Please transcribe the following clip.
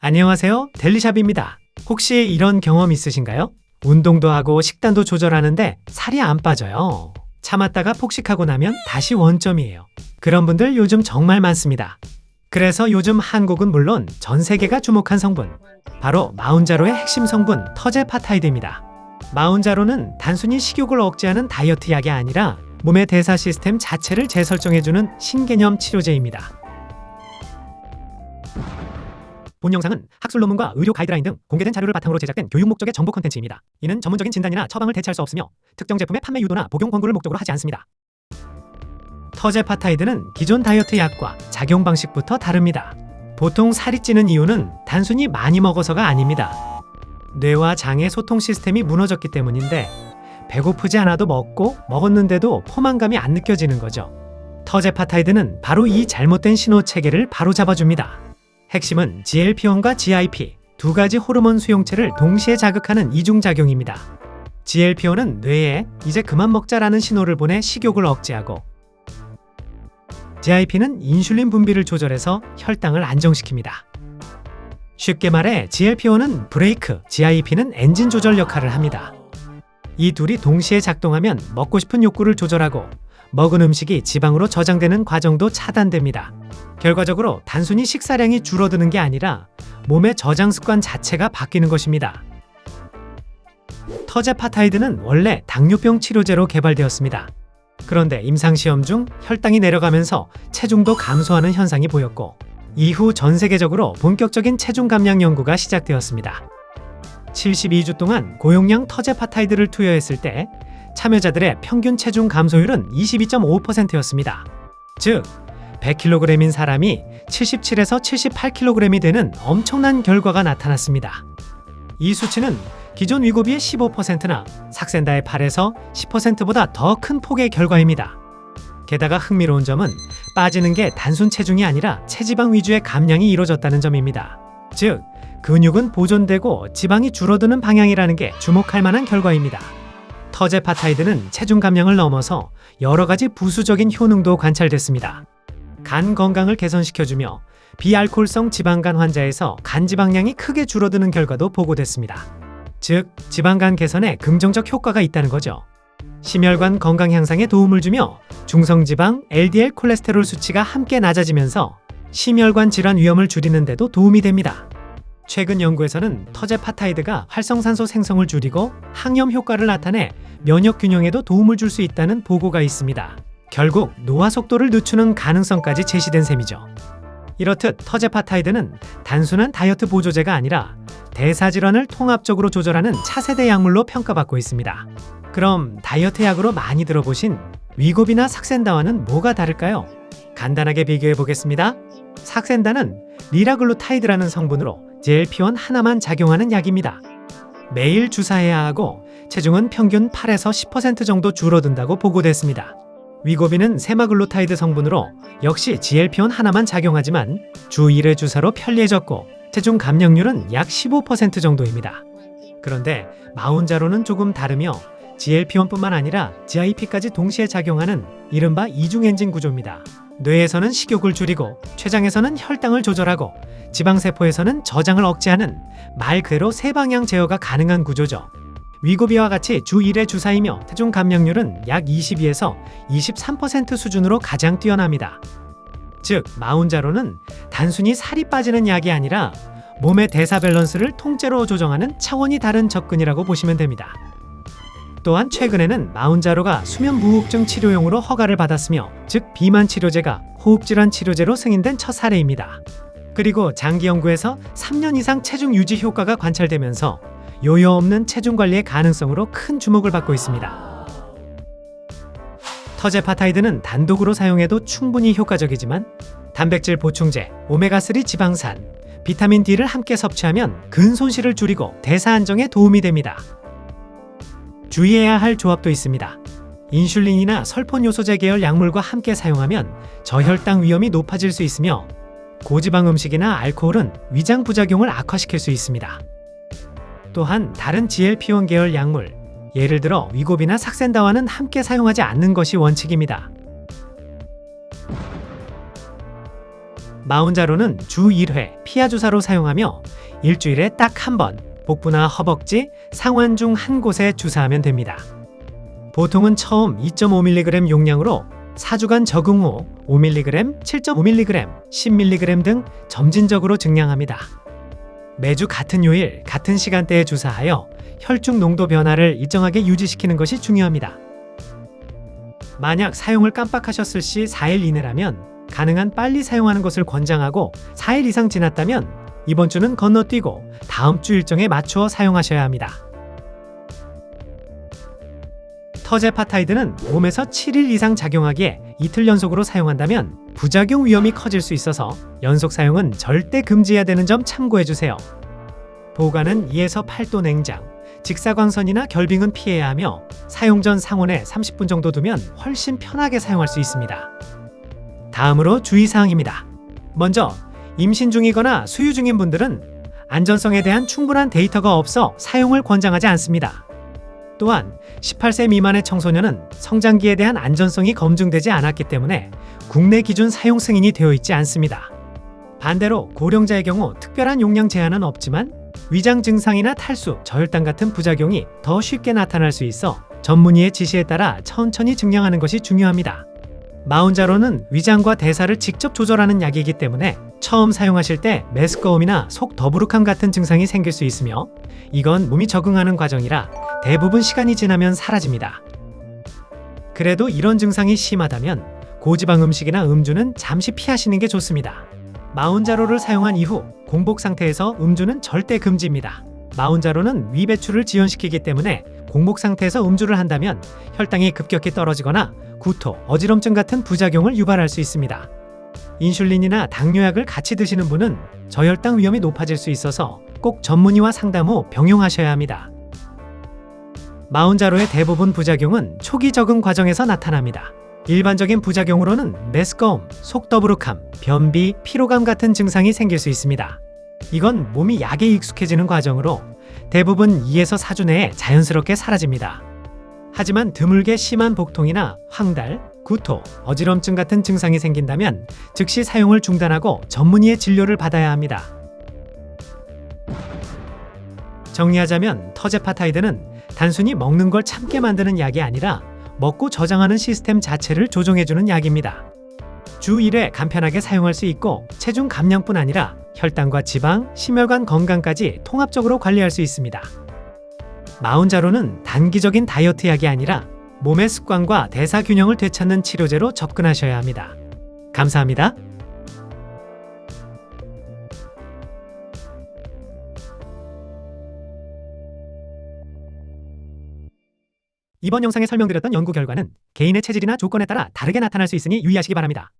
안녕하세요. 델리샵입니다. 혹시 이런 경험 있으신가요? 운동도 하고 식단도 조절하는데 살이 안 빠져요. 참았다가 폭식하고 나면 다시 원점이에요. 그런 분들 요즘 정말 많습니다. 그래서 요즘 한국은 물론 전 세계가 주목한 성분, 바로 마운자로의 핵심 성분 터제파타이드입니다. 마운자로는 단순히 식욕을 억제하는 다이어트 약이 아니라 몸의 대사 시스템 자체를 재설정해주는 신개념 치료제입니다. 본 영상은 학술 논문과 의료 가이드라인 등 공개된 자료를 바탕으로 제작된 교육 목적의 정보 콘텐츠입니다. 이는 전문적인 진단이나 처방을 대체할 수 없으며 특정 제품의 판매 유도나 복용 권고를 목적으로 하지 않습니다. 터제파타이드는 기존 다이어트 약과 작용 방식부터 다릅니다. 보통 살이 찌는 이유는 단순히 많이 먹어서가 아닙니다. 뇌와 장의 소통 시스템이 무너졌기 때문인데 배고프지 않아도 먹고 먹었는데도 포만감이 안 느껴지는 거죠. 터제파타이드는 바로 이 잘못된 신호 체계를 바로잡아줍니다. 핵심은 GLP-1과 GIP 두 가지 호르몬 수용체를 동시에 자극하는 이중작용입니다. GLP-1은 뇌에 이제 그만 먹자라는 신호를 보내 식욕을 억제하고 GIP는 인슐린 분비를 조절해서 혈당을 안정시킵니다. 쉽게 말해 GLP-1은 브레이크, GIP는 엔진 조절 역할을 합니다. 이 둘이 동시에 작동하면 먹고 싶은 욕구를 조절하고 먹은 음식이 지방으로 저장되는 과정도 차단됩니다. 결과적으로 단순히 식사량이 줄어드는 게 아니라 몸의 저장 습관 자체가 바뀌는 것입니다. 터제파타이드는 원래 당뇨병 치료제로 개발되었습니다. 그런데 임상시험 중 혈당이 내려가면서 체중도 감소하는 현상이 보였고 이후 전 세계적으로 본격적인 체중 감량 연구가 시작되었습니다. 72주 동안 고용량 터제파타이드를 투여했을 때 참여자들의 평균 체중 감소율은 22.5%였습니다. 즉 100kg인 사람이 77에서 78kg이 되는 엄청난 결과가 나타났습니다. 이 수치는 기존 위고비의 15%나 삭센다의 8에서 10%보다 더 큰 폭의 결과입니다. 게다가 흥미로운 점은 빠지는 게 단순 체중이 아니라 체지방 위주의 감량이 이루어졌다는 점입니다. 즉, 근육은 보존되고 지방이 줄어드는 방향이라는 게 주목할 만한 결과입니다. 터제파타이드는 체중 감량을 넘어서 여러 가지 부수적인 효능도 관찰됐습니다. 간 건강을 개선시켜주며 비알코올성 지방간 환자에서 간 지방량이 크게 줄어드는 결과도 보고됐습니다. 즉, 지방간 개선에 긍정적 효과가 있다는 거죠. 심혈관 건강 향상에 도움을 주며 중성지방, LDL 콜레스테롤 수치가 함께 낮아지면서 심혈관 질환 위험을 줄이는 데도 도움이 됩니다. 최근 연구에서는 터제파타이드가 활성산소 생성을 줄이고 항염 효과를 나타내 면역 균형에도 도움을 줄 수 있다는 보고가 있습니다. 결국 노화 속도를 늦추는 가능성까지 제시된 셈이죠. 이렇듯 터제파타이드는 단순한 다이어트 보조제가 아니라 대사질환을 통합적으로 조절하는 차세대 약물로 평가받고 있습니다. 그럼 다이어트 약으로 많이 들어보신 위고비나 삭센다와는 뭐가 다를까요? 간단하게 비교해 보겠습니다. 삭센다는 리라글루타이드라는 성분으로 GLP-1 하나만 작용하는 약입니다. 매일 주사해야 하고 체중은 평균 8에서 10% 정도 줄어든다고 보고됐습니다. 위고비는 세마글루타이드 성분으로 역시 GLP-1 하나만 작용하지만 주 1회 주사로 편리해졌고 체중 감량률은 약 15% 정도입니다. 그런데 마운자로는 조금 다르며 GLP-1뿐만 아니라 GIP까지 동시에 작용하는 이른바 이중엔진 구조입니다. 뇌에서는 식욕을 줄이고 췌장에서는 혈당을 조절하고 지방세포에서는 저장을 억제하는 말 그대로 세방향 제어가 가능한 구조죠. 위고비와 같이 주 1회 주사이며 체중 감량률은 약 22에서 23% 수준으로 가장 뛰어납니다. 즉, 마운자로는 단순히 살이 빠지는 약이 아니라 몸의 대사 밸런스를 통째로 조정하는 차원이 다른 접근이라고 보시면 됩니다. 또한 최근에는 마운자로가 수면 무호흡증 치료용으로 허가를 받았으며, 즉 비만 치료제가 호흡질환 치료제로 승인된 첫 사례입니다. 그리고 장기 연구에서 3년 이상 체중 유지 효과가 관찰되면서 요요 없는 체중 관리의 가능성으로 큰 주목을 받고 있습니다. 터제파타이드는 단독으로 사용해도 충분히 효과적이지만 단백질 보충제, 오메가3 지방산, 비타민 D를 함께 섭취하면 근 손실을 줄이고 대사 안정에 도움이 됩니다. 주의해야 할 조합도 있습니다. 인슐린이나 설폰 요소제 계열 약물과 함께 사용하면 저혈당 위험이 높아질 수 있으며 고지방 음식이나 알코올은 위장 부작용을 악화시킬 수 있습니다. 또한 다른 GLP-1 계열 약물, 예를 들어 위고비나 삭센다와는 함께 사용하지 않는 것이 원칙입니다. 마운자로는 주 1회 피하 주사로 사용하며 일주일에 딱 한 번 복부나 허벅지, 상완 중 한 곳에 주사하면 됩니다. 보통은 처음 2.5mg 용량으로 4주간 적응 후 5mg, 7.5mg, 10mg 등 점진적으로 증량합니다. 매주 같은 요일, 같은 시간대에 주사하여 혈중 농도 변화를 일정하게 유지시키는 것이 중요합니다. 만약 사용을 깜빡하셨을 시 4일 이내라면 가능한 빨리 사용하는 것을 권장하고 4일 이상 지났다면 이번 주는 건너뛰고 다음 주 일정에 맞추어 사용하셔야 합니다. 터제파타이드는 몸에서 7일 이상 작용하기에 이틀 연속으로 사용한다면 부작용 위험이 커질 수 있어서 연속 사용은 절대 금지해야 되는 점 참고해주세요. 보관은 2에서 8도 냉장, 직사광선이나 결빙은 피해야 하며 사용 전 상온에 30분 정도 두면 훨씬 편하게 사용할 수 있습니다. 다음으로 주의사항입니다. 먼저 임신 중이거나 수유 중인 분들은 안전성에 대한 충분한 데이터가 없어 사용을 권장하지 않습니다. 또한 18세 미만의 청소년은 성장기에 대한 안전성이 검증되지 않았기 때문에 국내 기준 사용 승인이 되어 있지 않습니다. 반대로 고령자의 경우 특별한 용량 제한은 없지만 위장 증상이나 탈수, 저혈당 같은 부작용이 더 쉽게 나타날 수 있어 전문의의 지시에 따라 천천히 증량하는 것이 중요합니다. 마운자로는 위장과 대사를 직접 조절하는 약이기 때문에 처음 사용하실 때 메스꺼움이나 속 더부룩함 같은 증상이 생길 수 있으며 이건 몸이 적응하는 과정이라 대부분 시간이 지나면 사라집니다. 그래도 이런 증상이 심하다면 고지방 음식이나 음주는 잠시 피하시는 게 좋습니다. 마운자로를 사용한 이후 공복 상태에서 음주는 절대 금지입니다. 마운자로는 위 배출을 지연시키기 때문에 공복 상태에서 음주를 한다면 혈당이 급격히 떨어지거나 구토, 어지럼증 같은 부작용을 유발할 수 있습니다. 인슐린이나 당뇨약을 같이 드시는 분은 저혈당 위험이 높아질 수 있어서 꼭 전문의와 상담 후 병용하셔야 합니다. 마운자로의 대부분 부작용은 초기 적응 과정에서 나타납니다. 일반적인 부작용으로는 메스꺼움, 속 더부룩함, 변비, 피로감 같은 증상이 생길 수 있습니다. 이건 몸이 약에 익숙해지는 과정으로 대부분 2에서 4주 내에 자연스럽게 사라집니다. 하지만 드물게 심한 복통이나 황달, 구토, 어지럼증 같은 증상이 생긴다면 즉시 사용을 중단하고 전문의의 진료를 받아야 합니다. 정리하자면 터제파타이드는 단순히 먹는 걸 참게 만드는 약이 아니라 먹고 저장하는 시스템 자체를 조종해주는 약입니다. 주 1회 간편하게 사용할 수 있고 체중 감량뿐 아니라 혈당과 지방, 심혈관 건강까지 통합적으로 관리할 수 있습니다. 마운자로는 단기적인 다이어트 약이 아니라 몸의 습관과 대사 균형을 되찾는 치료제로 접근하셔야 합니다. 감사합니다. 이번 영상에 설명드렸던 연구 결과는 개인의 체질이나 조건에 따라 다르게 나타날 수 있으니 유의하시기 바랍니다.